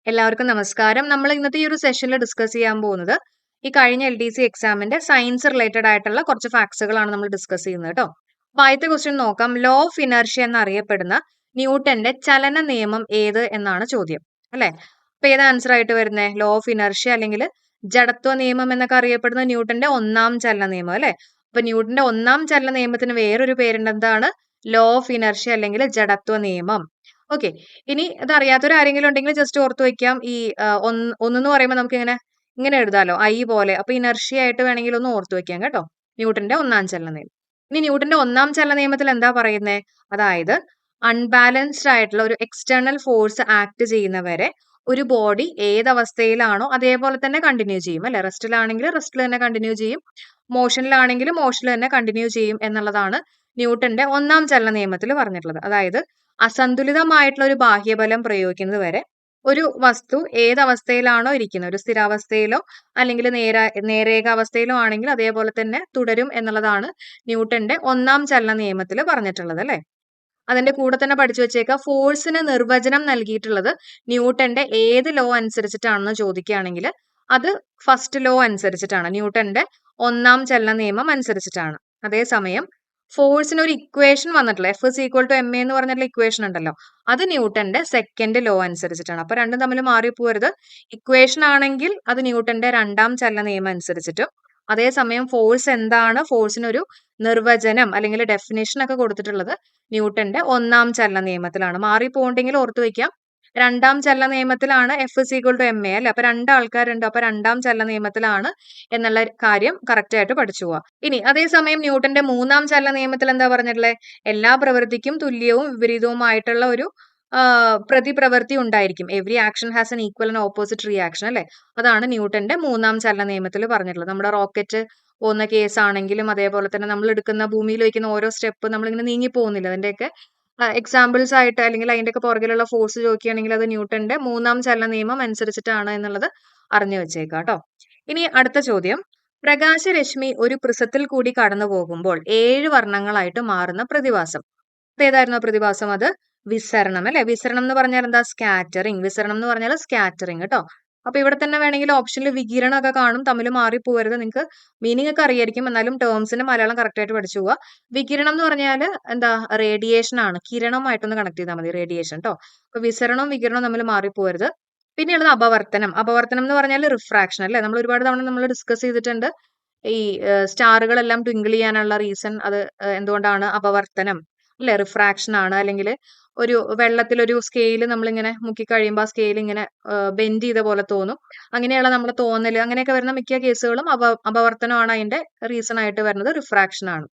എല്ലാവർക്കും നമസ്കാരം. നമ്മൾ ഇന്നത്തെ ഈ ഒരു സെഷനിൽ ഡിസ്കസ് ചെയ്യാൻ പോകുന്നത് ഈ കഴിഞ്ഞ LDC എക്സാമിന്റെ സയൻസ് റിലേറ്റഡ് ആയിട്ടുള്ള കുറച്ച് ഫാക്ട്സുകളാണ് നമ്മൾ ഡിസ്കസ് ചെയ്യുന്നത് കേട്ടോ. അപ്പൊ ആദ്യത്തെ ക്വസ്റ്റ്യൻ നോക്കാം. ലോ ഓഫ് ഇനർഷ്യ എന്നറിയപ്പെടുന്ന ന്യൂട്ടന്റെ ചലന നിയമം ഏത് എന്നാണ് ചോദ്യം, അല്ലെ? അപ്പൊ ഏത് ആൻസർ ആയിട്ട് വരുന്നത്? ലോ ഓഫ് ഇനർഷ്യ അല്ലെങ്കിൽ ജഡത്വ നിയമം എന്നൊക്കെ അറിയപ്പെടുന്ന ന്യൂട്ടന്റെ ഒന്നാം ചലന നിയമം, അല്ലെ? അപ്പൊ ന്യൂട്ടന്റെ ഒന്നാം ചലന നിയമത്തിന് വേറൊരു പേരുണ്ട്, എന്താണ്? ലോ ഓഫ് ഇനർഷ്യ അല്ലെങ്കിൽ ജഡത്വ നിയമം. ഓക്കെ. ഇനി ഇത് അറിയാത്തവർ ആരെങ്കിലും ഉണ്ടെങ്കിൽ ജസ്റ്റ് ഓർത്ത് വെക്കാം. ഈ ഒന്നെന്ന് പറയുമ്പോൾ നമുക്ക് ഇങ്ങനെ എഴുതാലോ, ഐ പോലെ. അപ്പൊ ഇനർഷ്യ ആയിട്ട് വേണമെങ്കിൽ ഒന്ന് ഓർത്ത് വെക്കാം കേട്ടോ. ന്യൂട്ടന്റെ ഒന്നാം ചലന നിയമം. ഇനി ന്യൂട്ടന്റെ ഒന്നാം ചലന നിയമത്തിൽ എന്താ പറയുന്നത്? അതായത് അൺബാലൻസ്ഡ് ആയിട്ടുള്ള ഒരു എക്സ്റ്റേണൽ ഫോഴ്സ് ആക്ട് ചെയ്യുന്നവരെ ഒരു ബോഡി ഏതവസ്ഥയിലാണോ അതേപോലെ തന്നെ കണ്ടിന്യൂ ചെയ്യും, അല്ലെ? റെസ്റ്റിലാണെങ്കിൽ റെസ്റ്റിൽ തന്നെ കണ്ടിന്യൂ ചെയ്യും, മോഷനിലാണെങ്കിൽ മോഷനിൽ തന്നെ കണ്ടിന്യൂ ചെയ്യും എന്നുള്ളതാണ് ന്യൂട്ടന്റെ ഒന്നാം ചലന നിയമത്തിൽ പറഞ്ഞിട്ടുള്ളത്. അതായത് അസന്തുലിതമായിട്ടുള്ള ഒരു ബാഹ്യബലം പ്രയോഗിക്കുന്നത് വരെ ഒരു വസ്തു ഏതവസ്ഥയിലാണോ ഇരിക്കുന്നത്, ഒരു സ്ഥിരാവസ്ഥയിലോ അല്ലെങ്കിൽ നേരേഖ അവസ്ഥയിലോ ആണെങ്കിൽ അതേപോലെ തന്നെ തുടരും എന്നുള്ളതാണ് ന്യൂട്ടന്റെ ഒന്നാം ചലന നിയമത്തിൽ പറഞ്ഞിട്ടുള്ളത്, അല്ലെ? അതിന്റെ കൂടെ തന്നെ പഠിച്ചു വെച്ചേക്കുക, ഫോഴ്സിന് നിർവചനം നൽകിയിട്ടുള്ളത് ന്യൂട്ടന്റെ ഏത് ലോ അനുസരിച്ചിട്ടാണെന്ന് ചോദിക്കുകയാണെങ്കിൽ അത് ഫസ്റ്റ് ലോ അനുസരിച്ചിട്ടാണ്, ന്യൂട്ടന്റെ ഒന്നാം ചലന നിയമം അനുസരിച്ചിട്ടാണ്. അതേസമയം ഫോഴ്സിന് ഒരു ഇക്വേഷൻ വന്നിട്ടില്ല, F=ma എന്ന് പറഞ്ഞിട്ടുള്ള ഇക്വേഷൻ ഉണ്ടല്ലോ, അത് ന്യൂട്ടന്റെ സെക്കൻഡ് ലോ അനുസരിച്ചിട്ടാണ്. അപ്പൊ രണ്ടും തമ്മിൽ മാറിപ്പോരുത്. ഇക്വേഷൻ ആണെങ്കിൽ അത് ന്യൂട്ടന്റെ രണ്ടാം ചലന നിയമം അനുസരിച്ചിട്ടും, അതേസമയം ഫോഴ്സ് എന്താണ്, ഫോഴ്സിനൊരു നിർവചനം അല്ലെങ്കിൽ ഡെഫിനേഷൻ ഒക്കെ കൊടുത്തിട്ടുള്ളത് ന്യൂട്ടന്റെ ഒന്നാം ചലന നിയമത്തിലാണ്. മാറിപ്പോണ്ടെങ്കിൽ ഓർത്തു വയ്ക്കാം, രണ്ടാം ചലന നിയമത്തിലാണ് F=ma, അല്ലെ? അപ്പൊ രണ്ടാൾക്കാരുണ്ട്, അപ്പൊ രണ്ടാം ചലന നിയമത്തിലാണ് എന്നുള്ള കാര്യം കറക്റ്റ് ആയിട്ട് പഠിച്ചു പോവാ. ഇനി അതേസമയം ന്യൂട്ടന്റെ മൂന്നാം ചലന നിയമത്തിൽ എന്താ പറഞ്ഞിട്ടുള്ളത്? എല്ലാ പ്രവൃത്തിക്കും തുല്യവും വിപരീതവുമായിട്ടുള്ള ഒരു പ്രതിപ്രവൃത്തി ഉണ്ടായിരിക്കും. Every action has N equal and opposite reaction, അല്ലെ? അതാണ് ന്യൂട്ടന്റെ മൂന്നാം ചലന നിയമത്തിൽ പറഞ്ഞിട്ടുള്ളത്. നമ്മുടെ റോക്കറ്റ് പോകുന്ന കേസ് ആണെങ്കിലും അതേപോലെ തന്നെ നമ്മൾ എടുക്കുന്ന ഭൂമിയിൽ വയ്ക്കുന്ന ഓരോ സ്റ്റെപ്പ് നമ്മളിങ്ങനെ നീങ്ങി പോകുന്നില്ല, അതിന്റെയൊക്കെ എക്സാമ്പിൾസ് ആയിട്ട് അല്ലെങ്കിൽ അതിന്റെയൊക്കെ പുറകിലുള്ള ഫോഴ്സ് ചോദിക്കുകയാണെങ്കിൽ അത് ന്യൂട്ടന്റെ മൂന്നാം ചലന നിയമം അനുസരിച്ചിട്ടാണ് എന്നുള്ളത് അറിഞ്ഞു വെച്ചേക്കാം കേട്ടോ. ഇനി അടുത്ത ചോദ്യം, പ്രകാശരശ്മി ഒരു പ്രിസത്തിൽ കൂടി കടന്നു പോകുമ്പോൾ 7 വർണ്ണങ്ങളായിട്ട് മാറുന്ന പ്രതിഭാസം. അപ്പൊ ഏതായിരുന്നു ആ പ്രതിഭാസം? അത് വിസരണം, അല്ലെ? വിസരണം എന്ന് പറഞ്ഞാൽ എന്താ? സ്കാറ്ററിങ്. വിസരണം എന്ന് പറഞ്ഞാൽ സ്കാറ്ററിങ് കേട്ടോ. അപ്പൊ ഇവിടെ തന്നെ വേണമെങ്കിൽ ഓപ്ഷനിൽ വികിരണം ഒക്കെ കാണും, തമ്മിൽ മാറിപ്പോരുത്. നിങ്ങൾക്ക് മീനിങ് ഒക്കെ അറിയായിരിക്കും, എന്നാലും ടേംസിന്റെ മലയാളം കറക്റ്റ് ആയിട്ട് പഠിച്ചു പോവുക. വികിരണം എന്ന് പറഞ്ഞാൽ എന്താ? റേഡിയേഷൻ ആണ്. കിരണമായിട്ടൊന്ന് കണക്ട് ചെയ്താൽ മതി, റേഡിയേഷൻ കേട്ടോ. അപ്പൊ വിസരണവും വികിരണവും തമ്മിൽ മാറിപ്പോരുത്. പിന്നെയുള്ളത് അപവർത്തനം. അപവർത്തനം എന്ന് പറഞ്ഞാൽ റിഫ്രാക്ഷൻ, അല്ലെ? നമ്മൾ ഒരുപാട് തവണ നമ്മൾ ഡിസ്കസ് ചെയ്തിട്ടുണ്ട്. ഈ സ്റ്റാറുകളെല്ലാം ട്വിങ്കിൾ ചെയ്യാനുള്ള റീസൺ അത് എന്തുകൊണ്ടാണ്? അപവർത്തനം, അല്ലെ? റിഫ്രാക്ഷൻ ആണ്. അല്ലെങ്കിൽ ഒരു വെള്ളത്തിലൊരു സ്കെയിൽ നമ്മളിങ്ങനെ മുക്കി കഴിയുമ്പോൾ ആ സ്കെയിൽ ഇങ്ങനെ ബെൻഡ് ചെയ്ത പോലെ തോന്നും. അങ്ങനെയുള്ള നമ്മുടെ തോന്നൽ, അങ്ങനെയൊക്കെ വരുന്ന മിക്ക കേസുകളും അപവർത്തനമാണ് അതിന്റെ റീസൺ ആയിട്ട് വരുന്നത്, റിഫ്രാക്ഷൻ ആണ്.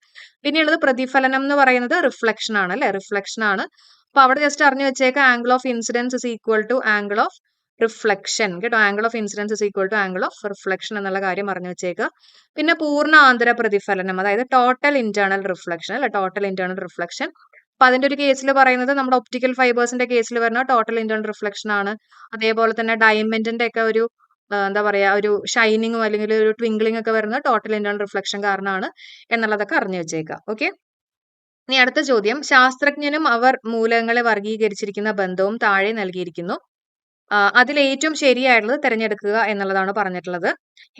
പിന്നെയുള്ളത് പ്രതിഫലനം എന്ന് പറയുന്നത് റിഫ്ലക്ഷൻ ആണ്, അല്ലെ? റിഫ്ലക്ഷൻ ആണ്. അപ്പൊ അവിടെ ജസ്റ്റ് അറിഞ്ഞു വെച്ചേക്ക, angle of incidence is equal to angle of reflection കേട്ടോ. Angle of incidence is equal to angle of reflection എന്നുള്ള കാര്യം അറിഞ്ഞു വെച്ചേക്കുക. പിന്നെ പൂർണ്ണ ആന്തര പ്രതിഫലനം, അതായത് ടോട്ടൽ ഇന്റേണൽ റിഫ്ലക്ഷൻ, അല്ലെ? Total internal reflection. അപ്പൊ അതിന്റെ ഒരു കേസിൽ പറയുന്നത് നമ്മുടെ ഒപ്റ്റിക്കൽ ഫൈബേഴ്സിന്റെ കേസിൽ വരുന്ന ടോട്ടൽ ഇന്റേണൽ റിഫ്ലക്ഷൻ ആണ്. അതേപോലെ തന്നെ ഡയമണ്ടിന്റെ ഒക്കെ ഒരു എന്താ പറയാ, ഒരു ഷൈനിങ്ങും അല്ലെങ്കിൽ ഒരു ട്വിങ്കിളിംഗ് ഒക്കെ വരുന്നത് ടോട്ടൽ ഇന്റേണൽ റിഫ്ലക്ഷൻ കാരണമാണ് എന്നുള്ളതൊക്കെ അറിഞ്ഞു വെച്ചേക്കുക. ഓക്കെ. ഇനി അടുത്ത ചോദ്യം, ശാസ്ത്രജ്ഞനും അവർ മൂലകങ്ങളെ വർഗീകരിച്ചിരിക്കുന്ന ബന്ധവും താഴെ നൽകിയിരിക്കുന്നു. അതിൽ ഏറ്റവും ശരിയായിട്ടുള്ളത് തിരഞ്ഞെടുക്കുക എന്നുള്ളതാണ് പറഞ്ഞിട്ടുള്ളത്.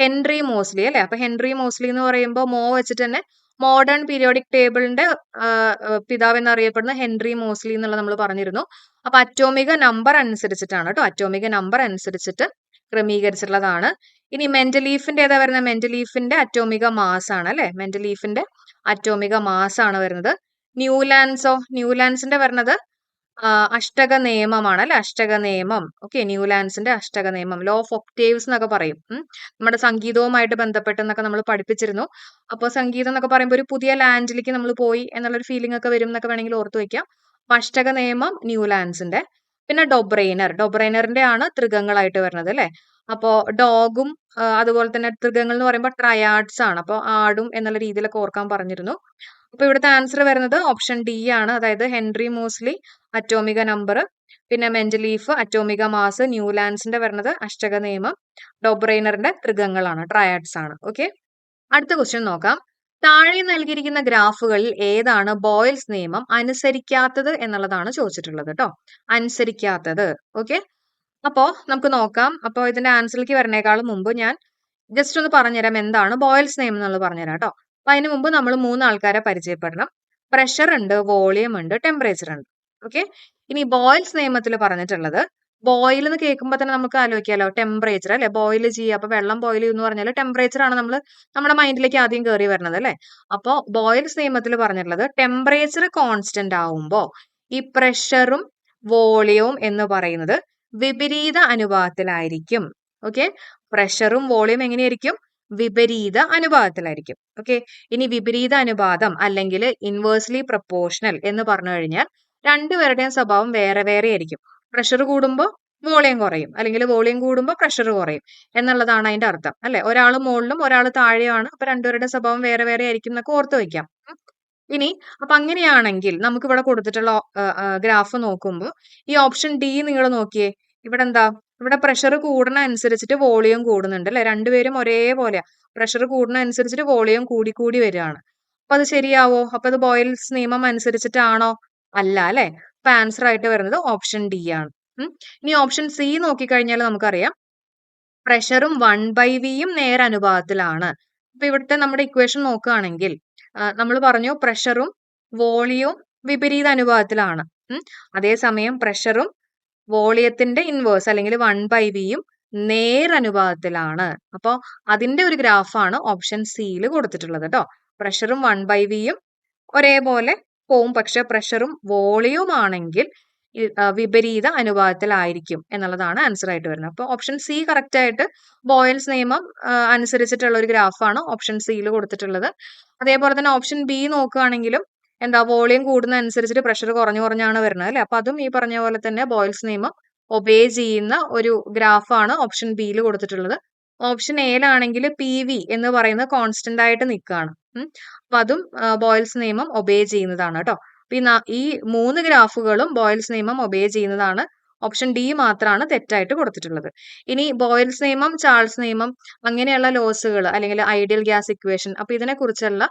ഹെൻറി മോസ്ലി, അല്ലെ? അപ്പൊ ഹെൻറി മോസ്ലി എന്ന് പറയുമ്പോൾ മോ വെച്ചിട്ട് തന്നെ മോഡേൺ പീരിയോഡിക് ടേബിളിന്റെ പിതാവ് എന്നറിയപ്പെടുന്ന ഹെൻറി മോസ്ലി എന്നുള്ളത് നമ്മൾ പറഞ്ഞിരുന്നു. അപ്പൊ അറ്റോമിക നമ്പർ അനുസരിച്ചിട്ടാണ് കേട്ടോ, അറ്റോമിക നമ്പർ അനുസരിച്ചിട്ട് ക്രമീകരിച്ചിട്ടുള്ളതാണ്. ഇനി മെന്റലീഫിന്റെ ഏതാ വരുന്നത്? മെന്റലീഫിന്റെ അറ്റോമിക മാസ് ആണ്, അല്ലെ? മെന്റലീഫിന്റെ അറ്റോമിക മാസ് ആണ് വരുന്നത്. ന്യൂലാൻസിന്റെ വരുന്നത് അഷ്ടക നിയമമാണ്, അല്ലെ? അഷ്ടക നിയമം. ഓക്കെ, ന്യൂലാൻസിന്റെ അഷ്ടക നിയമം, ലോ ഓഫ് ഒക്ടേവ്സ് എന്നൊക്കെ പറയും. നമ്മുടെ സംഗീതവുമായിട്ട് ബന്ധപ്പെട്ട് എന്നൊക്കെ നമ്മൾ പഠിപ്പിച്ചിരുന്നു. അപ്പോൾ സംഗീതം എന്നൊക്കെ പറയുമ്പോൾ ഒരു പുതിയ ലാൻഡിലേക്ക് നമ്മൾ പോയി എന്നുള്ളൊരു ഫീലിംഗ് ഒക്കെ വരും എന്നൊക്കെ വേണമെങ്കിൽ ഓർത്തു വെക്കാം. അപ്പൊ അഷ്ടക നിയമം ന്യൂലാൻസിന്റെ. പിന്നെ ഡൊബ്രൈനറിന്റെ ആണ് തൃകങ്ങളായിട്ട് വരുന്നത്, അല്ലെ? അപ്പോ ഡോഗും അതുപോലെ തന്നെ തൃകങ്ങൾ എന്ന് പറയുമ്പോൾ ട്രയാഡ്സ് ആണ്. അപ്പോൾ ആടും എന്നുള്ള രീതിയിലൊക്കെ ഓർക്കാൻ പറഞ്ഞിരുന്നു. അപ്പൊ ഇവിടുത്തെ ആൻസർ വരുന്നത് ഓപ്ഷൻ ഡി ആണ്, അതായത് ഹെൻറി മോസ്ലി അറ്റോമിക നമ്പർ, പിന്നെ മെന്റലീഫ് അറ്റോമിക മാസ്, ന്യൂലാൻസിന്റെ വരുന്നത് അഷ്ടക നിയമം, ഡോബ്രൈനറിന്റെ തൃകങ്ങളാണ്, ട്രയാഡ്സ് ആണ്. ഓക്കെ. അടുത്ത ക്വസ്റ്റ്യൻ നോക്കാം. താഴെ നൽകിയിരിക്കുന്ന ഗ്രാഫുകളിൽ ഏതാണ് ബോയിൽസ് നിയമം അനുസരിക്കാത്തത് എന്നുള്ളതാണ് ചോദിച്ചിട്ടുള്ളത് കേട്ടോ. അനുസരിക്കാത്തത്. ഓക്കെ. അപ്പോൾ നമുക്ക് നോക്കാം. അപ്പോൾ ഇതിന്റെ ആൻസറിലേക്ക് വരുന്നേക്കാളും മുമ്പ് ഞാൻ ജസ്റ്റ് ഒന്ന് പറഞ്ഞുതരാം എന്താണ് ബോയിൽസ് നിയമം എന്നുള്ളത് പറഞ്ഞുതരാം കേട്ടോ. അപ്പൊ അതിന് മുമ്പ് നമ്മൾ 3 ആൾക്കാരെ പരിചയപ്പെടണം. പ്രഷർ ഉണ്ട്, വോളിയം ഉണ്ട്, ടെമ്പറേച്ചർ ഉണ്ട്. ഓക്കെ. ഇനി ബോയിൽസ് നിയമത്തിൽ പറഞ്ഞിട്ടുള്ളത്, ബോയിൽ എന്ന് കേൾക്കുമ്പോൾ തന്നെ നമുക്ക് ആലോചിക്കാമല്ലോ ടെമ്പറേച്ചർ അല്ലെ, ബോയിൽ ചെയ്യുക. അപ്പൊ വെള്ളം ബോയിൽ എന്ന് പറഞ്ഞാൽ ടെമ്പറേച്ചർ ആണ് നമ്മുടെ മൈൻഡിലേക്ക് ആദ്യം കയറി വരുന്നത് അല്ലെ. അപ്പോൾ ബോയിൽസ് നിയമത്തിൽ പറഞ്ഞിട്ടുള്ളത് ടെമ്പറേച്ചർ കോൺസ്റ്റന്റ് ആവുമ്പോൾ ഈ പ്രഷറും വോളിയവും എന്ന് പറയുന്നത് വിപരീത അനുപാതത്തിലായിരിക്കും. ഓക്കെ. പ്രഷറും വോളിയം എങ്ങനെയായിരിക്കും? വിപരീത അനുപാതത്തിലായിരിക്കും. ഓക്കെ. ഇനി വിപരീത അനുപാതം അല്ലെങ്കിൽ ഇൻവേഴ്സ്ലി പ്രപ്പോർഷണൽ എന്ന് പറഞ്ഞു കഴിഞ്ഞാൽ രണ്ടുപേരുടെയും സ്വഭാവം വേറെ വേറെ ആയിരിക്കും. പ്രഷർ കൂടുമ്പോൾ വോളിയം കുറയും, അല്ലെങ്കിൽ വോളിയം കൂടുമ്പോൾ പ്രഷർ കുറയും എന്നുള്ളതാണ് അതിന്റെ അർത്ഥം അല്ലെ. ഒരാൾ മുകളിലും ഒരാൾ താഴെയാണ്. അപ്പൊ രണ്ടുപേരുടെ സ്വഭാവം വേറെ വേറെ ആയിരിക്കും എന്നൊക്കെ ഓർത്ത് വയ്ക്കാം. ഇനി അപ്പൊ അങ്ങനെയാണെങ്കിൽ നമുക്ക് ഇവിടെ കൊടുത്തിട്ടുള്ള ഗ്രാഫ് നോക്കുമ്പോൾ ഈ ഓപ്ഷൻ ഡി നിങ്ങൾ നോക്കിയേ. ഇവിടെ എന്താ? ഇവിടെ പ്രഷർ കൂടുന്ന അനുസരിച്ചിട്ട് വോളിയം കൂടുന്നുണ്ട് അല്ലെ. രണ്ടുപേരും ഒരേപോലെയാ. പ്രഷർ കൂടുന്ന അനുസരിച്ചിട്ട് വോളിയം കൂടി കൂടി വരികയാണ്. അപ്പൊ അത് ശരിയാവോ? അപ്പൊ അത് ബോയിൽസ് നിയമം അനുസരിച്ചിട്ടാണോ? അല്ല അല്ലെ. അപ്പൊ ആൻസർ ആയിട്ട് വരുന്നത് ഓപ്ഷൻ ഡി ആണ്. ഇനി ഓപ്ഷൻ സി നോക്കിക്കഴിഞ്ഞാൽ നമുക്കറിയാം പ്രഷറും 1/v നേരനുപാതത്തിലാണ്. അപ്പൊ ഇവിടുത്തെ നമ്മുടെ ഇക്വേഷൻ നോക്കുകയാണെങ്കിൽ നമ്മൾ പറഞ്ഞു പ്രഷറും വോളിയവും വിപരീത അനുപാതത്തിലാണ്. അതേസമയം പ്രഷറും വോളിയത്തിന്റെ ഇൻവേഴ്സ് അല്ലെങ്കിൽ 1/v നേരനുപാതത്തിലാണ്. അപ്പോൾ അതിന്റെ ഒരു ഗ്രാഫാണ് ഓപ്ഷൻ സിയിൽ കൊടുത്തിട്ടുള്ളത് കേട്ടോ. പ്രഷറും 1/v ഒരേപോലെ പോവും, പക്ഷെ പ്രഷറും വോളിയവും ആണെങ്കിൽ വിപരീത അനുപാതത്തിലായിരിക്കും എന്നുള്ളതാണ് ആൻസർ ആയിട്ട് വരുന്നത്. അപ്പോൾ ഓപ്ഷൻ സി കറക്റ്റ് ആയിട്ട് ബോയിൽസ് നിയമം അനുസരിച്ചിട്ടുള്ള ഒരു ഗ്രാഫാണ് ഓപ്ഷൻ സിയിൽ കൊടുത്തിട്ടുള്ളത്. അതേപോലെ തന്നെ ഓപ്ഷൻ ബി നോക്കുകയാണെങ്കിലും എന്താ, വോളിയം കൂടുന്ന അനുസരിച്ചിട്ട് പ്രഷർ കുറഞ്ഞു കുറഞ്ഞാണ് വരുന്നത് അല്ലെ. അപ്പൊ അതും ഈ പറഞ്ഞ പോലെ തന്നെ ബോയിൽസ് നിയമം ഒബേ ചെയ്യുന്ന ഒരു ഗ്രാഫാണ് ഓപ്ഷൻ ബിയിൽ കൊടുത്തിട്ടുള്ളത്. ഓപ്ഷൻ എയിലാണെങ്കിൽ പി വി എന്ന് പറയുന്നത് കോൺസ്റ്റന്റ് ആയിട്ട് നിൽക്കുകയാണ്. അപ്പൊ അതും ബോയിൽസ് നിയമം ഒബേ ചെയ്യുന്നതാണ് കേട്ടോ. ഈ 3 ഗ്രാഫുകളും ബോയിൽസ് നിയമം ഒബേ ചെയ്യുന്നതാണ്. ഓപ്ഷൻ ഡി മാത്രമാണ് തെറ്റായിട്ട് കൊടുത്തിട്ടുള്ളത്. ഇനി ബോയിൽസ് നിയമം, ചാൾസ് നിയമം അങ്ങനെയുള്ള ലോസുകൾ അല്ലെങ്കിൽ ഐഡിയൽ ഗ്യാസ് ഇക്വേഷൻ, അപ്പൊ ഇതിനെ കുറിച്ചുള്ള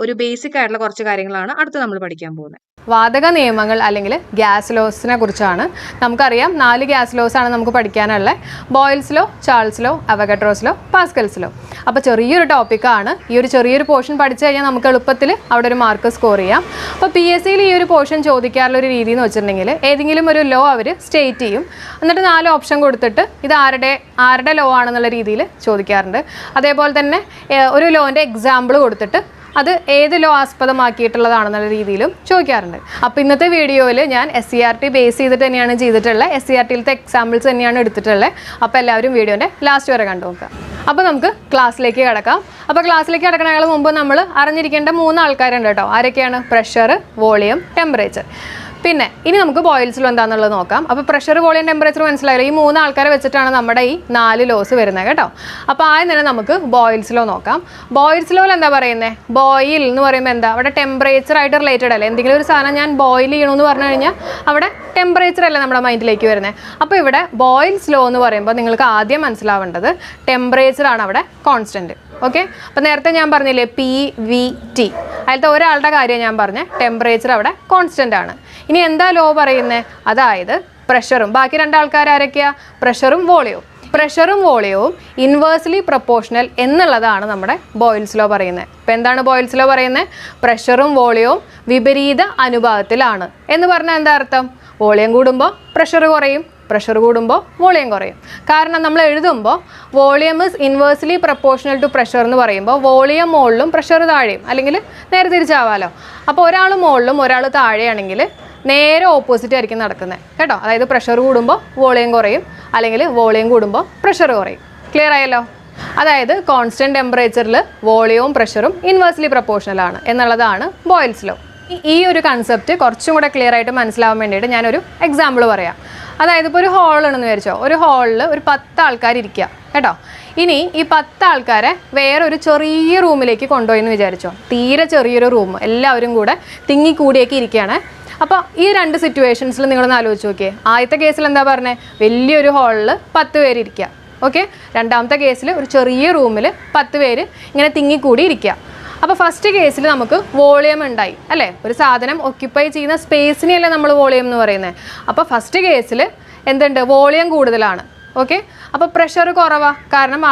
ഒരു ബേസിക് ആയിട്ടുള്ള കുറച്ച് കാര്യങ്ങളാണ് അടുത്ത് നമ്മൾ പഠിക്കാൻ പോകുന്നത്. വാതക നിയമങ്ങൾ അല്ലെങ്കിൽ ഗ്യാസ് ലോസിനെ കുറിച്ചാണ്. നമുക്കറിയാം 4 ഗ്യാസ് ലോസ് ആണ് നമുക്ക് പഠിക്കാനുള്ളത്. Boils law, Charles law, Avogadro's law, Pascal's law. അപ്പോൾ ചെറിയൊരു ടോപ്പിക്കാണ്. ഈ ഒരു ചെറിയൊരു പോർഷൻ പഠിച്ചു കഴിഞ്ഞാൽ നമുക്ക് എളുപ്പത്തിൽ അവിടെ ഒരു മാർക്ക് സ്കോർ ചെയ്യാം. അപ്പോൾ PSCയിൽ ഈ ഒരു പോർഷൻ ചോദിക്കാറുള്ള ഒരു രീതി എന്ന് വെച്ചിട്ടുണ്ടെങ്കിൽ ഏതെങ്കിലും ഒരു ലോ അവർ സ്റ്റേറ്റ് ചെയ്യും, എന്നിട്ട് 4 ഓപ്ഷൻ കൊടുത്തിട്ട് ഇത് ആരുടെ ലോ ആണെന്നുള്ള രീതിയിൽ ചോദിക്കാറുണ്ട്. അതേപോലെ തന്നെ ഒരു ലോൻ്റെ എക്സാമ്പിൾ കൊടുത്തിട്ട് അത് ഏത് ലോ ആസ്പദമാക്കിയിട്ടുള്ളതാണെന്നുള്ള രീതിയിലും ചോദിക്കാറുണ്ട്. അപ്പോൾ ഇന്നത്തെ വീഡിയോയിൽ ഞാൻ SCERT ബേസ് ചെയ്തിട്ട് തന്നെയാണ് ചെയ്തിട്ടുള്ളത്. SCERTയിലത്തെ എക്സാമ്പിൾസ് തന്നെയാണ് എടുത്തിട്ടുള്ളത്. അപ്പോൾ എല്ലാവരും വീഡിയോൻ്റെ ലാസ്റ്റ് വരെ കണ്ടു നോക്കുക. അപ്പോൾ നമുക്ക് ക്ലാസ്സിലേക്ക് കിടക്കാം. അപ്പോൾ ക്ലാസ്സിലേക്ക് കിടക്കുന്നതിന് മുമ്പ് നമ്മൾ അറിഞ്ഞിരിക്കേണ്ട 3 ആൾക്കാരുണ്ട് കേട്ടോ. ആരൊക്കെയാണ്? Pressure, volume, temperature. പിന്നെ ഇനി നമുക്ക് ബോയിൽസ് ലോ എന്താണെന്നുള്ളത് നോക്കാം. അപ്പോൾ പ്രഷർ, വോളിയം, ടെമ്പറേച്ചർ മനസ്സിലായല്ലോ. ഈ 3 ആൾക്കാരെ വെച്ചിട്ടാണ് നമ്മുടെ ഈ 4 ലോസ് വരുന്നത് കേട്ടോ. അപ്പോൾ ആദ്യം തന്നെ നമുക്ക് ബോയിൽസ് ലോ നോക്കാം. ബോയിൽസ് ലോയിൽ എന്താ പറയുന്നത്? ബോയിൽ എന്ന് പറയുമ്പോൾ എന്താ, അവിടെ ടെമ്പറേച്ചർ ആയിട്ട് റിലേറ്റഡ് അല്ലേ. എന്തെങ്കിലും ഒരു സാധനം ഞാൻ ബോയിൽ ചെയ്യണമെന്ന് പറഞ്ഞു കഴിഞ്ഞാൽ അവിടെ ടെമ്പറേച്ചർ അല്ലേ നമ്മുടെ മൈൻഡിലേക്ക് വരുന്നത്. അപ്പോൾ ഇവിടെ ബോയിൽസ് ലോ എന്ന് പറയുമ്പോൾ നിങ്ങൾക്ക് ആദ്യം മനസ്സിലാവേണ്ടത് ടെമ്പറേച്ചർ ആണ് അവിടെ കോൺസ്റ്റൻറ്റ്. ഓക്കെ. അപ്പോൾ നേരത്തെ ഞാൻ പറഞ്ഞില്ലേ PVT, അതിലത്തെ ഒരാളുടെ കാര്യം ഞാൻ പറഞ്ഞ ടെമ്പറേച്ചർ അവിടെ കോൺസ്റ്റൻ്റ് ആണ്. ഇനി എന്താ ലോ പറയുന്നത്? അതായത് പ്രഷറും, ബാക്കി 2 ആൾക്കാർ ആരൊക്കെയാ? പ്രഷറും വോളിയവും. പ്രഷറും വോളിയവും ഇൻവേഴ്സ്ലി പ്രൊപ്പോർഷണൽ എന്നുള്ളതാണ് നമ്മുടെ ബോയിൽസ് ലോ പറയുന്നത്. അപ്പോൾ എന്താണ് ബോയിൽസ് ലോ പറയുന്നത്? പ്രഷറും വോളിയവും വിപരീത അനുപാതത്തിലാണ് എന്ന് പറഞ്ഞാൽ എന്താ അർത്ഥം? വോളിയം കൂടുമ്പോൾ പ്രഷർ കുറയും, പ്രഷർ കൂടുമ്പോൾ വോളിയം കുറയും. കാരണം നമ്മൾ എഴുതുമ്പോൾ volume is inversely proportional to pressure എന്ന് പറയുമ്പോൾ വോളിയം മുകളിലും പ്രഷർ താഴെയും, അല്ലെങ്കിൽ നേരെ തിരിച്ചാവാലോ. അപ്പോൾ ഒരാൾ മുകളിലും ഒരാൾ താഴെയാണെങ്കിൽ നേരെ ഓപ്പോസിറ്റ് ആയിരിക്കും നടക്കുന്നത് കേട്ടോ. അതായത് പ്രഷർ കൂടുമ്പോൾ വോളിയം കുറയും, അല്ലെങ്കിൽ വോളിയം കൂടുമ്പോൾ പ്രഷർ കുറയും. ക്ലിയർ ആയല്ലോ? അതായത് കോൺസ്റ്റൻറ്റ് ടെമ്പറേച്ചറിൽ വോളിയവും പ്രഷറും ഇൻവേഴ്സ്ലി പ്രൊപ്പോർഷണൽ ആണ് എന്നുള്ളതാണ് ബോയിൽസ് ലോ. ഈ ഒരു കൺസെപ്റ്റ് കുറച്ചും കൂടെ ക്ലിയർ ആയിട്ട് മനസ്സിലാവാൻ വേണ്ടിയിട്ട് ഞാനൊരു എക്സാമ്പിൾ പറയാം. അതായത് ഇപ്പോൾ ഒരു ഹോളാണെന്ന് വിചാരിച്ചോ. ഒരു ഹോളിൽ ഒരു 10 ആൾക്കാർ ഇരിക്കുക കേട്ടോ. ഇനി ഈ 10 ആൾക്കാരെ വേറൊരു ചെറിയ റൂമിലേക്ക് കൊണ്ടുപോയെന്ന് വിചാരിച്ചോ. തീരെ ചെറിയൊരു റൂം, എല്ലാവരും കൂടെ തിങ്ങിക്കൂടിയൊക്കെ ഇരിക്കുകയാണ്. അപ്പോൾ ഈ 2 സിറ്റുവേഷൻസിൽ നിങ്ങളൊന്ന് ആലോചിച്ച് നോക്കിയേ. ആദ്യത്തെ കേസിൽ എന്താ പറഞ്ഞത്? വലിയൊരു ഹോളിൽ 10 പേര് ഇരിക്കുക. ഓക്കെ. രണ്ടാമത്തെ കേസിൽ ഒരു ചെറിയ റൂമിൽ 10 പേര് ഇങ്ങനെ തിങ്ങിക്കൂടി ഇരിക്കുക. അപ്പോൾ ഫസ്റ്റ് കേസിൽ നമുക്ക് വോളിയം ഉണ്ടായി അല്ലേ. ഒരു സാധനം ഒക്യുപ്പൈ ചെയ്യുന്ന സ്പേസിനെയല്ലേ നമ്മൾ വോളിയം എന്ന് പറയുന്നത്. അപ്പോൾ ഫസ്റ്റ് കേസിൽ എന്തുണ്ട്, വോളിയം കൂടുതലാണ്. ഓക്കെ, അപ്പോൾ പ്രഷർ കുറവാണ്. കാരണം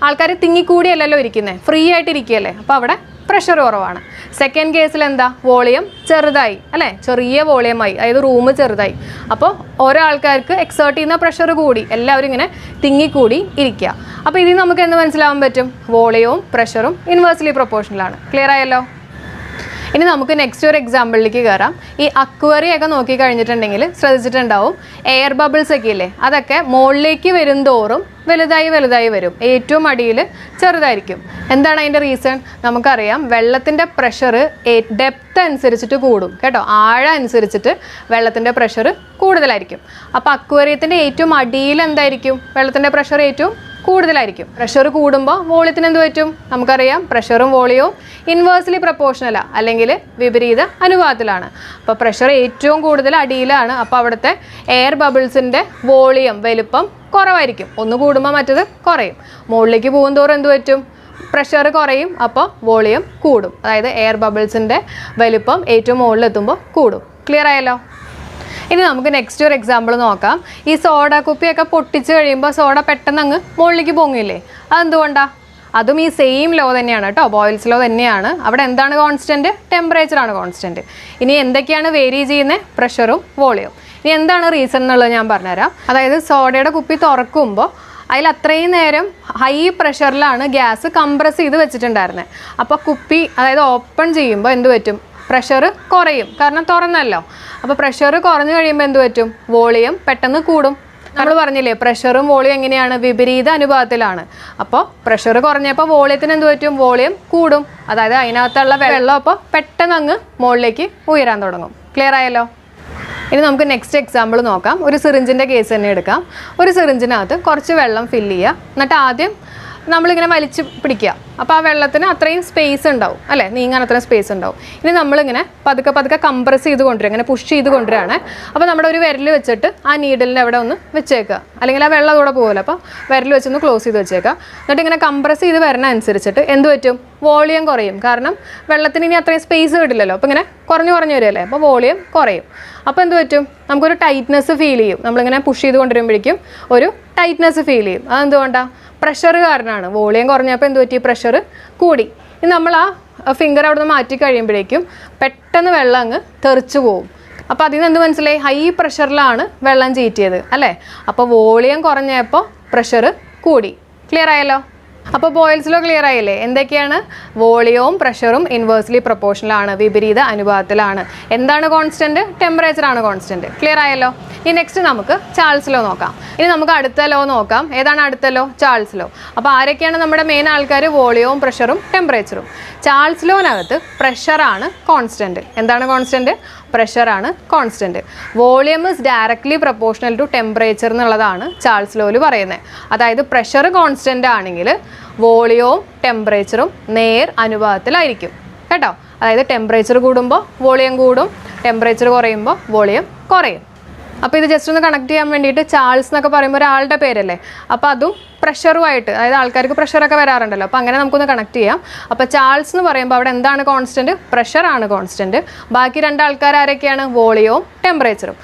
ആൾക്കാർ തിങ്ങിക്കൂടിയല്ലല്ലോ ഇരിക്കുന്നത്, ഫ്രീ ആയിട്ട് ഇരിക്കുകയല്ലേ, അപ്പോൾ അവിടെ പ്രഷർ കുറവാണ്. സെക്കൻഡ് കേസിൽ എന്താ, വോളിയം ചെറുതായി അല്ലേ, ചെറിയ വോളിയമായി, അതായത് റൂം ചെറുതായി. അപ്പോൾ ഓരോ ആൾക്കാർക്ക് എക്സേർട്ട് ചെയ്യുന്ന പ്രഷർ കൂടി, എല്ലാവരും ഇങ്ങനെ തിങ്ങിക്കൂടി ഇരിക്കുക. അപ്പോൾ ഇതിൽ നമുക്ക് എന്ത് മനസ്സിലാവാൻ പറ്റും, വോളിയവും പ്രഷറും ഇൻവേഴ്സ്ലി പ്രൊപ്പോർഷണലാണ്. ക്ലിയർ ആയല്ലോ. ഇനി നമുക്ക് നെക്സ്റ്റ് ഒരു എക്സാമ്പിളിലേക്ക് കയറാം. ഈ അക്വറി ഒക്കെ നോക്കി കഴിഞ്ഞിട്ടുണ്ടെങ്കിൽ ശ്രദ്ധിച്ചിട്ടുണ്ടാവും, എയർ ബബിൾസ് ഒക്കെ ഇല്ലേ, അതൊക്കെ മുകളിലേക്ക് വരും തോറും വലുതായി വരും, ഏറ്റവും അടിയിൽ ചെറുതായിരിക്കും. എന്താണ് അതിൻ്റെ റീസൺ? നമുക്കറിയാം, വെള്ളത്തിൻ്റെ പ്രഷർ ഡെപ്ത് അനുസരിച്ചിട്ട് കൂടും കേട്ടോ, ആഴം അനുസരിച്ചിട്ട് വെള്ളത്തിൻ്റെ പ്രഷർ കൂടുതലായിരിക്കും. അപ്പോൾ അക്വേറിയത്തിൻ്റെ ഏറ്റവും അടിയിൽ എന്തായിരിക്കും, വെള്ളത്തിൻ്റെ പ്രഷർ ഏറ്റവും കൂടുതലായിരിക്കും. പ്രഷർ കൂടുമ്പോൾ വോളിയത്തിന് എന്ത് പറ്റും? നമുക്കറിയാം, പ്രഷറും വോളിയവും ഇൻവേഴ്സ്ലി പ്രൊപ്പോർഷണലാണ്, അല്ലെങ്കിൽ വിപരീത അനുപാതത്തിലാണ്. അപ്പോൾ പ്രഷർ ഏറ്റവും കൂടുതൽ അടിയിലാണ്, അപ്പോൾ അവിടുത്തെ എയർ ബബിൾസിൻ്റെ വോളിയം വലുപ്പം കുറവായിരിക്കും. ഒന്ന് കൂടുമ്പോൾ മറ്റത് കുറയും. മുകളിലേക്ക് പോകുന്തോറും എന്ത് പറ്റും, പ്രഷർ കുറയും, അപ്പോൾ വോളിയം കൂടും. അതായത് എയർ ബബിൾസിൻ്റെ വലുപ്പം ഏറ്റവും മുകളിലെത്തുമ്പോൾ കൂടും. ക്ലിയർ ആയല്ലോ. ഇനി നമുക്ക് നെക്സ്റ്റ് ഒരു എക്സാമ്പിൾ നോക്കാം. ഈ സോഡ കുപ്പിയൊക്കെ പൊട്ടിച്ച് കഴിയുമ്പോൾ സോഡ പെട്ടെന്ന് അങ്ങ് മുകളിലേക്ക് പൊങ്ങില്ലേ, അതെന്തുകൊണ്ടാണ്? അതും ഈ സെയിം ലോ തന്നെയാണ് കേട്ടോ, ബോയിൽസ് ലോ തന്നെയാണ്. അവിടെ എന്താണ് കോൺസ്റ്റൻറ്റ്? ടെമ്പറേച്ചറാണ് കോൺസ്റ്റൻറ്റ്. ഇനി എന്തൊക്കെയാണ് വേരി ചെയ്യുന്നത്? പ്രഷറും വോളിയവും. ഇനി എന്താണ് റീസൺ എന്നുള്ളത് ഞാൻ പറഞ്ഞുതരാം. അതായത് സോഡയുടെ കുപ്പി തുറക്കുമ്പോൾ അതിൽ അത്രയും നേരം ഹൈ പ്രഷറിലാണ് ഗ്യാസ് കംപ്രസ് ചെയ്ത് വെച്ചിട്ടുണ്ടായിരുന്നത്. അപ്പോൾ കുപ്പി അതായത് ഓപ്പൺ ചെയ്യുമ്പോൾ എന്ത് പറ്റും, പ്രഷർ കുറയും, കാരണം തുറന്നല്ലോ. അപ്പോൾ പ്രഷർ കുറഞ്ഞു കഴിയുമ്പോൾ എന്ത് പറ്റും, വോളിയം പെട്ടെന്ന് കൂടും. നമ്മൾ പറഞ്ഞില്ലേ, പ്രഷറും വോളിയം എങ്ങനെയാണ്, വിപരീത അനുപാതത്തിലാണ്. അപ്പോൾ പ്രഷർ കുറഞ്ഞപ്പോൾ വോളിയത്തിന് എന്ത് പറ്റും, വോളിയം കൂടും. അതായത് അതിനകത്തുള്ള വെള്ളം അപ്പോൾ പെട്ടെന്ന് അങ്ങ് മുകളിലേക്ക് ഉയരാൻ തുടങ്ങും. ക്ലിയർ ആയല്ലോ. ഇനി നമുക്ക് നെക്സ്റ്റ് എക്സാമ്പിൾ നോക്കാം. ഒരു സിറിഞ്ചിൻ്റെ കേസ് തന്നെ എടുക്കാം. ഒരു സിറിഞ്ചിനകത്ത് കുറച്ച് വെള്ളം ഫില്ല് ചെയ്യുക, എന്നിട്ട് ആദ്യം നമ്മളിങ്ങനെ വലിച്ച് പിടിക്കുക. അപ്പോൾ ആ വെള്ളത്തിന് അത്രയും സ്പേസ് ഉണ്ടാവും അല്ലേ, നീങ്ങാൻ അത്രയും സ്പേസ് ഉണ്ടാവും. ഇനി നമ്മളിങ്ങനെ പതുക്കെ കംപ്രസ് ചെയ്ത് കൊണ്ടുവരിക, ഇങ്ങനെ പുഷ് ചെയ്ത് കൊണ്ടുവരികയാണ്. അപ്പോൾ നമ്മുടെ ഒരു വിരൽ വെച്ചിട്ട് ആ നീഡിലിൻ്റെ അവിടെ ഒന്ന് വെച്ചേക്കുക, അല്ലെങ്കിൽ ആ വെള്ളം കൂടെ പോകുമല്ലോ, അപ്പോൾ വിരൽ വെച്ചൊന്ന് ക്ലോസ് ചെയ്ത് വെച്ചേക്കുക. എന്നിട്ട് ഇങ്ങനെ കംപ്രസ് ചെയ്ത് വരുന്ന അനുസരിച്ചിട്ട് എന്ത് പറ്റും, വോളിയം കുറയും. കാരണം വെള്ളത്തിന് ഇനി അത്രയും സ്പേസ് കിട്ടില്ലല്ലോ, അപ്പോൾ ഇങ്ങനെ കുറഞ്ഞു വരുമല്ലേ, അപ്പോൾ വോളിയം കുറയും. അപ്പോൾ എന്ത് പറ്റും, നമുക്കൊരു ടൈറ്റ്നെസ് ഫീൽ ചെയ്യും. നമ്മളിങ്ങനെ പുഷ് ചെയ്ത് കൊണ്ടുവരുമ്പോഴേക്കും ഒരു ടൈറ്റ്നെസ് ഫീൽ ചെയ്യും. അതെന്തുകൊണ്ടാണ്? പ്രഷർ കാരണമാണ്. വോളിയം കുറഞ്ഞപ്പോൾ എന്ത് പറ്റി, പ്രഷർ കൂടി. ഇനി നമ്മൾ ആ ഫിംഗർ അവിടെ നിന്ന് മാറ്റി കഴിയുമ്പോഴേക്കും പെട്ടെന്ന് വെള്ളം അങ്ങ് തെറിച്ചു പോകും. അപ്പോൾ അതിൽ നിന്ന് എന്ത് മനസ്സിലായി, ഹൈ പ്രഷറിലാണ് വെള്ളം ചീറ്റിയത് അല്ലേ. അപ്പോൾ വോളിയം കുറഞ്ഞപ്പോൾ പ്രഷർ കൂടി. ക്ലിയർ ആയല്ലോ. അപ്പോൾ ബോയിൽസ് ലോ ക്ലിയർ ആയില്ലേ? എന്തൊക്കെയാണ്? വോളിയവും പ്രഷറും ഇൻവേഴ്സ്ലി പ്രൊപ്പോർഷണലാണ്, വിപരീത അനുപാതത്തിലാണ്. എന്താണ് കോൺസ്റ്റൻറ്റ്? ടെമ്പറേച്ചറാണ് കോൺസ്റ്റൻറ്റ്. ക്ലിയർ ആയല്ലോ. ഇനി നെക്സ്റ്റ് നമുക്ക് ചാൾസ് ലോ നോക്കാം. ഇനി നമുക്ക് അടുത്ത ലോ നോക്കാം. ഏതാണ് അടുത്ത ലോ? Charles law. അപ്പോൾ ആരൊക്കെയാണ് നമ്മുടെ മെയിൻ ആൾക്കാർ? വോളിയവും പ്രഷറും ടെമ്പറേച്ചറും. ചാൾസ് ലോനകത്ത് പ്രഷറാണ് കോൺസ്റ്റൻറ്റ്. എന്താണ് കോൺസ്റ്റൻറ്റ്? പ്രഷറാണ് constant. Volume is directly proportional to temperature എന്നുള്ളതാണ് ചാൾസ് ലോയിൽ പറയുന്നത്. അതായത് പ്രഷർ കോൺസ്റ്റൻ്റ് ആണെങ്കിൽ വോളിയവും ടെമ്പറേച്ചറും നേർ അനുപാതത്തിലായിരിക്കും കേട്ടോ. അതായത് ടെമ്പറേച്ചർ കൂടുമ്പോൾ വോളിയം കൂടും, ടെമ്പറേച്ചർ കുറയുമ്പോൾ വോളിയം കുറയും. അപ്പോൾ ഇത് ജസ്റ്റ് ഒന്ന് കണക്ട് ചെയ്യാൻ വേണ്ടിയിട്ട് ചാൾസ് എന്നൊക്കെ പറയുമ്പോൾ ഒരാളുടെ പേരല്ലേ, അപ്പോൾ അതും പ്രഷറുമായിട്ട്, അതായത് ആൾക്കാർക്ക് പ്രഷറൊക്കെ വരാറുണ്ടല്ലോ, അപ്പോൾ അങ്ങനെ നമുക്കൊന്ന് കണക്ട് ചെയ്യാം. അപ്പോൾ ചാൾസ് എന്ന് പറയുമ്പോൾ അവിടെ എന്താണ് കോൺസ്റ്റൻറ്റ്? പ്രഷറാണ് കോൺസ്റ്റൻറ്റ്. ബാക്കി രണ്ടാൾക്കാർ ആരൊക്കെയാണ്? വോളിയവും ടെമ്പറേച്ചറും.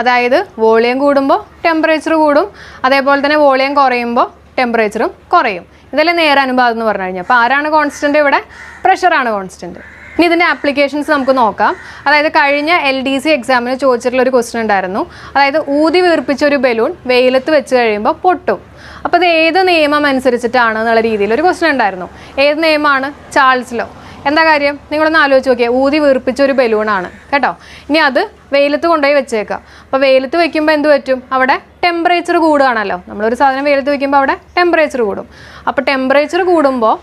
അതായത് വോളിയം കൂടുമ്പോൾ ടെമ്പറേച്ചർ കൂടും, അതേപോലെ തന്നെ വോളിയം കുറയുമ്പോൾ ടെമ്പറേച്ചറും കുറയും. ഇതെല്ലാം നേരെ അനുപാതം എന്ന് പറഞ്ഞു കഴിഞ്ഞാൽ. അപ്പോൾ ആരാണ് കോൺസ്റ്റൻറ്റ്? ഇവിടെ പ്രഷറാണ് കോൺസ്റ്റൻറ്റ്. ഇനി ഇതിൻ്റെ ആപ്ലിക്കേഷൻസ് നമുക്ക് നോക്കാം. അതായത് കഴിഞ്ഞ LDC എക്സാമിന് ചോദിച്ചിട്ടുള്ള ഒരു ക്വസ്റ്റ്യൻ ഉണ്ടായിരുന്നു. അതായത് ഊതി വീർപ്പിച്ച ഒരു ബലൂൺ വെയിലത്ത് വെച്ച് കഴിയുമ്പോൾ പൊട്ടും. അപ്പോൾ അത് ഏത് നിയമം അനുസരിച്ചിട്ടാണ് എന്നുള്ള രീതിയിൽ ഒരു ക്വസ്റ്റ്യൻ ഉണ്ടായിരുന്നു. ഏത് നിയമമാണ്? Charles law. എന്താ കാര്യം? നിങ്ങളൊന്ന് ആലോചിച്ച് നോക്കിയാൽ, ഊതി വീർപ്പിച്ച ഒരു ബലൂണാണ് കേട്ടോ. ഇനി അത് വെയിലത്ത് കൊണ്ടുപോയി വെച്ചേക്കുക. അപ്പോൾ വെയിലത്ത് വെക്കുമ്പോൾ എന്ത് പറ്റും? അവിടെ ടെമ്പറേച്ചർ കൂടുകയാണല്ലോ. നമ്മളൊരു സാധനം വെയിലത്ത് വെക്കുമ്പോൾ അവിടെ ടെമ്പറേച്ചർ കൂടും. അപ്പോൾ ടെമ്പറേച്ചർ കൂടുമ്പോൾ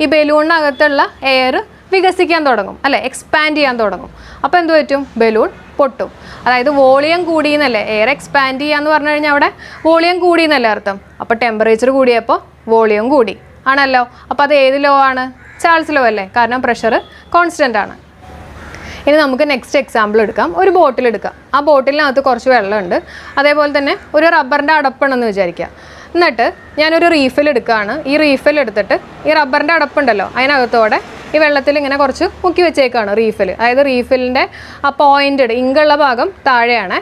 ഈ ബലൂണിനകത്തുള്ള എയർ വികസിക്കാൻ തുടങ്ങും അല്ലേ, എക്സ്പാൻഡ് ചെയ്യാൻ തുടങ്ങും. അപ്പോൾ എന്ത് പറ്റും? ബലൂൺ പൊട്ടും. അതായത് വോളിയം കൂടി എന്നല്ലേ, എയർ എക്സ്പാൻഡ് ചെയ്യാന്ന് പറഞ്ഞു കഴിഞ്ഞാൽ അവിടെ വോളിയം കൂടി എന്നല്ലേ അർത്ഥം. അപ്പോൾ ടെമ്പറേച്ചർ കൂടിയപ്പോൾ വോളിയം കൂടി ആണല്ലോ. അപ്പോൾ അത് ഏത് ലോ ആണ്? ചാൾസ് ലോ അല്ലേ, കാരണം പ്രഷർ കോൺസ്റ്റൻ്റ് ആണ്. ഇനി നമുക്ക് നെക്സ്റ്റ് എക്സാമ്പിൾ എടുക്കാം. ഒരു ബോട്ടിൽ എടുക്കാം. ആ ബോട്ടിലിനകത്ത് കുറച്ച് വെള്ളമുണ്ട്, അതേപോലെ തന്നെ ഒരു റബ്ബറിൻ്റെ അടപ്പുണ്ടെന്ന് വിചാരിക്കുക. എന്നിട്ട് ഞാനൊരു റീഫിൽ എടുക്കുകയാണ്. ഈ റീഫിൽ എടുത്തിട്ട് ഈ റബ്ബറിൻ്റെ അടപ്പുണ്ടല്ലോ അതിനകത്തോടെ ഈ വെള്ളത്തിൽ ഇങ്ങനെ കുറച്ച് മുക്കി വെച്ചേക്കാണ് റീഫിൽ. അതായത് റീഫിലിൻ്റെ ആ പോയിൻറ്റഡ് ഇങ്കുള്ള ഭാഗം താഴെയാണ്.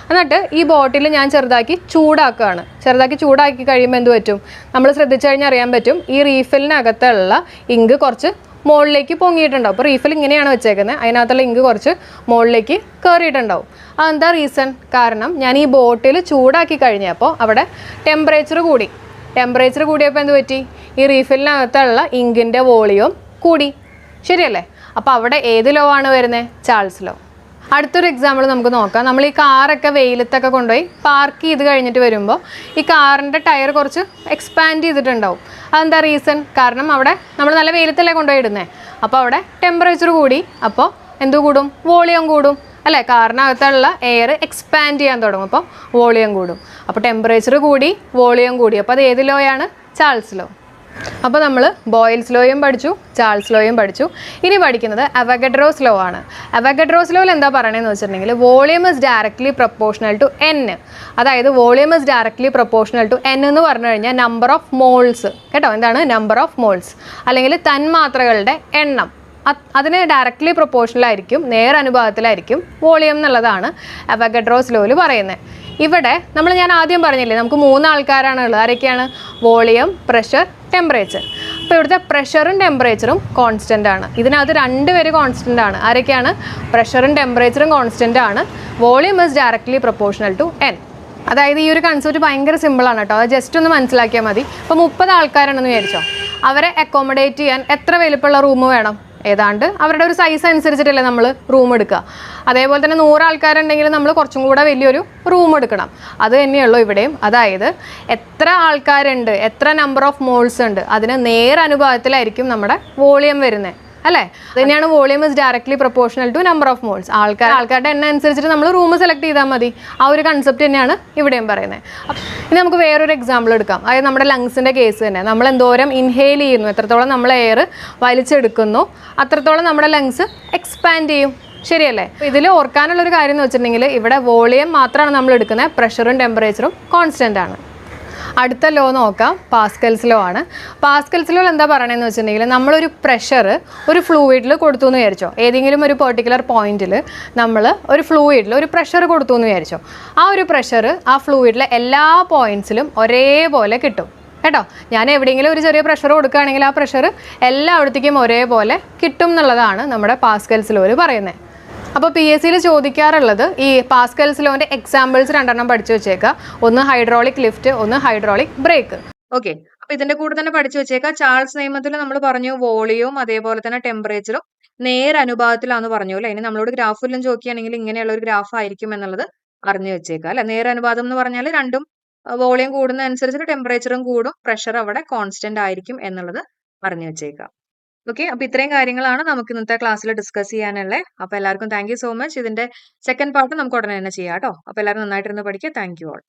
എന്നിട്ട് ഈ ബോട്ടിൽ ഞാൻ ചെറുതാക്കി ചൂടാക്കുകയാണ്. ചെറുതാക്കി ചൂടാക്കി കഴിയുമ്പോൾ എന്ത് പറ്റും, നമ്മൾ ശ്രദ്ധിച്ചു കഴിഞ്ഞാൽ അറിയാൻ പറ്റും, ഈ റീഫിലിനകത്തുള്ള ഇങ്ക് കുറച്ച് മുകളിലേക്ക് പൊങ്ങിയിട്ടുണ്ടാവും. അപ്പോൾ റീഫിൽ ഇങ്ങനെയാണ് വെച്ചേക്കുന്നത്, അതിനകത്തുള്ള ഇങ്ക് കുറച്ച് മുകളിലേക്ക് കയറിയിട്ടുണ്ടാവും. അതെന്താ റീസൺ? കാരണം ഞാൻ ഈ ബോട്ടിൽ ചൂടാക്കി കഴിഞ്ഞപ്പോൾ അവിടെ ടെമ്പറേച്ചർ കൂടിയപ്പോൾ എന്ത് പറ്റി, ഈ റീഫിലിനകത്തുള്ള ഇങ്കിൻ്റെ വോളിയം കൂടി. ശരിയല്ലേ? അപ്പോൾ അവിടെ ഏത് ലോ ആണ് വരുന്നത്? Charles law. അടുത്തൊരു എക്സാമ്പിൾ നമുക്ക് നോക്കാം. നമ്മൾ ഈ കാറൊക്കെ വെയിലത്തൊക്കെ കൊണ്ടുപോയി പാർക്ക് ചെയ്ത് കഴിഞ്ഞിട്ട് വരുമ്പോൾ ഈ കാറിൻ്റെ ടയർ കുറച്ച് എക്സ്പാൻഡ് ചെയ്തിട്ടുണ്ടാവും. അതെന്താ റീസൺ? കാരണം അവിടെ നമ്മൾ നല്ല വെയിലത്തല്ലേ കൊണ്ടുപോയി ഇടുന്നത്. അപ്പോൾ അവിടെ ടെമ്പറേച്ചർ കൂടി, അപ്പോൾ എന്ത് കൂടും? വോളിയം കൂടും അല്ലേ? കാറിനകത്തുള്ള എയർ എക്സ്പാൻഡ് ചെയ്യാൻ തുടങ്ങും, അപ്പോൾ വോളിയം കൂടും. അപ്പോൾ ടെമ്പറേച്ചർ കൂടി, വോളിയം കൂടി. അപ്പോൾ അത് ഏത് ലോയാണ്? Charles law. അപ്പോൾ നമ്മൾ ബോയിൽസ് ലോയും പഠിച്ചു, ചാൾസ് ലോയും പഠിച്ചു. ഇനി പഠിക്കുന്നത് അവഗഡ്രോസ് ലോ ആണ്. അവഗഡ്രോസ് ലോയിൽ എന്താ പറയണതെന്ന് വെച്ചിട്ടുണ്ടെങ്കിൽ volume is directly proportional to n. അതായത് volume is directly proportional to n എന്ന് പറഞ്ഞു കഴിഞ്ഞാൽ നമ്പർ ഓഫ് മോൾസ്. കേട്ടോ, എന്താണ് നമ്പർ ഓഫ് മോൾസ്? അല്ലെങ്കിൽ തന്മാത്രകളുടെ എണ്ണം. അതിന് ഡയറക്ട്ലി പ്രൊപ്പോർഷണൽ ആയിരിക്കും, നേരനുപാതത്തിലായിരിക്കും വോളിയം എന്നുള്ളതാണ് അവഗഡ്രോസ് ലോയിൽ പറയുന്നത്. ഇവിടെ ഞാൻ ആദ്യം പറഞ്ഞില്ലേ, നമുക്ക് 3 ആൾക്കാരാണ് ഉള്ളത്. ആരൊക്കെയാണ്? Volume, pressure, temperature. അപ്പോൾ ഇവിടുത്തെ പ്രഷറും ടെമ്പറേച്ചറും കോൺസ്റ്റൻ്റ് ആണ്. ഇതിനകത്ത് 2 പേര് കോൺസ്റ്റൻ്റ് ആണ്. ആരൊക്കെയാണ്? പ്രഷറും ടെമ്പറേച്ചറും കോൺസ്റ്റൻ്റ് ആണ്. Volume is directly proportional to n. അതായത് ഈ ഒരു കൺസെപ്റ്റ് ഭയങ്കര സിമ്പിളാണ് കേട്ടോ. അത് ജസ്റ്റ് ഒന്ന് മനസ്സിലാക്കിയാൽ മതി. ഇപ്പോൾ 30 ആൾക്കാരുണ്ടെന്ന് വിചാരിച്ചോ, അവരെ അക്കോമഡേറ്റ് ചെയ്യാൻ എത്ര വലിപ്പമുള്ള റൂം വേണം? ഏതാണ്ട് അവരുടെ ഒരു സൈസ് അനുസരിച്ചിട്ടല്ലേ നമ്മൾ റൂം എടുക്കുക. അതേപോലെ തന്നെ 100 ആൾക്കാരുണ്ടെങ്കിൽ നമ്മൾ കുറച്ചും കൂടെ വലിയൊരു റൂം എടുക്കണം. അത് തന്നെയുള്ളൂ ഇവിടെയും. അതായത് എത്ര ആൾക്കാരുണ്ട്, എത്ര നമ്പർ ഓഫ് മോൾസ് ഉണ്ട്, അതിന് നേരനുപാതത്തിലായിരിക്കും നമ്മുടെ വോളിയം വരുന്നത് അല്ലേ? അത് തന്നെയാണ് volume is directly proportional to number of moles. ആൾക്കാരുടെ എണ്ണം അനുസരിച്ചിട്ട് നമ്മൾ റൂം സെലക്ട് ചെയ്താൽ മതി. ആ ഒരു കൺസെപ്റ്റ് തന്നെയാണ് ഇവിടെയും പറയുന്നത്. ഇനി നമുക്ക് വേറൊരു എക്സാമ്പിൾ എടുക്കാം. അതായത് നമ്മുടെ ലങ്സിൻ്റെ കേസ് തന്നെ. നമ്മൾ എന്തോരം ഇൻഹെയിൽ ചെയ്യുന്നു, എത്രത്തോളം നമ്മൾ എയർ വലിച്ചെടുക്കുന്നു, അത്രത്തോളം നമ്മുടെ ലങ്സ് എക്സ്പാൻഡ് ചെയ്യും. ശരിയല്ലേ? ഇതിൽ ഓർക്കാനുള്ളൊരു കാര്യം എന്ന് വെച്ചിട്ടുണ്ടെങ്കിൽ ഇവിടെ വോളിയം മാത്രമാണ് നമ്മൾ എടുക്കുന്നത്, പ്രഷറും ടെമ്പറേച്ചറും കോൺസ്റ്റൻ്റ് ആണ്. അടുത്ത ലോ നോക്കാം, പാസ്കൽസ് ലോ ആണ്. പാസ്കൽസ് ലോ എന്താ പറയണതെന്ന് വെച്ചിട്ടുണ്ടെങ്കിൽ നമ്മളൊരു പ്രഷർ ഒരു ഫ്ലൂയിഡിൽ കൊടുത്തു എന്ന് വിചാരിച്ചോ. ഏതെങ്കിലും ഒരു പെർട്ടിക്കുലർ പോയിന്റിൽ നമ്മൾ ഒരു ഫ്ലൂയിഡിൽ ഒരു പ്രഷർ കൊടുത്തു എന്ന് വിചാരിച്ചോ. ആ ഒരു പ്രഷർ ആ ഫ്ലൂയിഡിലെ എല്ലാ പോയിന്റ്സിലും ഒരേപോലെ കിട്ടും കേട്ടോ. ഞാൻ എവിടെയെങ്കിലും ഒരു ചെറിയ പ്രഷർ കൊടുക്കുകയാണെങ്കിൽ ആ പ്രഷർ എല്ലായിടത്തേക്കും ഒരേപോലെ കിട്ടും എന്നുള്ളതാണ് നമ്മുടെ പാസ്കൽസ് ലോയിൽ പറയുന്നത്. അപ്പോൾ PSCയിൽ ചോദിക്കാറുള്ളത് ഈ പാസ്കൽസ് ലോന്റെ എക്സാമ്പിൾസ് 2 പഠിച്ചു വെച്ചേക്കുക. ഒന്ന് ഹൈഡ്രോളിക് ലിഫ്റ്റ്, ഒന്ന് ഹൈഡ്രോളിക് ബ്രേക്ക്. ഓക്കെ, അപ്പൊ ഇതിന്റെ കൂടെ തന്നെ പഠിച്ചു വെച്ചേക്കാം. ചാൾസ് നിയമത്തിൽ നമ്മൾ പറഞ്ഞു വോളിയവും അതേപോലെ തന്നെ ടെമ്പറേച്ചറും നേരനുപാതത്തിലാന്ന് പറഞ്ഞു അല്ലെ. ഇനി നമ്മളോട് ഗ്രാഫെല്ലാം ചോദിക്കുകയാണെങ്കിൽ ഇങ്ങനെയുള്ള ഒരു ഗ്രാഫ് ആയിരിക്കും എന്നുള്ളത് അറിഞ്ഞു വെച്ചേക്കാം അല്ലെ. നേരനുപാതം എന്ന് പറഞ്ഞാൽ രണ്ടും വോളിയം കൂടുന്ന അനുസരിച്ച് ടെമ്പറേച്ചറും കൂടും, പ്രഷർ അവിടെ കോൺസ്റ്റന്റ് ആയിരിക്കും എന്നുള്ളത് അറിഞ്ഞു വെച്ചേക്കാം. ഓക്കെ, അപ്പൊ ഇത്രയും കാര്യങ്ങളാണ് നമുക്ക് ഇന്നത്തെ ക്ലാസ്സിൽ ഡിസ്കസ് ചെയ്യാനുള്ളത്. അപ്പൊ എല്ലാവർക്കും താങ്ക് യു സോ മച്ച്. ഇതിന്റെ സെക്കൻഡ് പാർട്ട് നമുക്ക് ഉടനെ തന്നെ ചെയ്യാം കേട്ടോ. അപ്പൊ എല്ലാവരും നന്നായിട്ടിരുന്ന് പഠിക്കുക. Thank you all.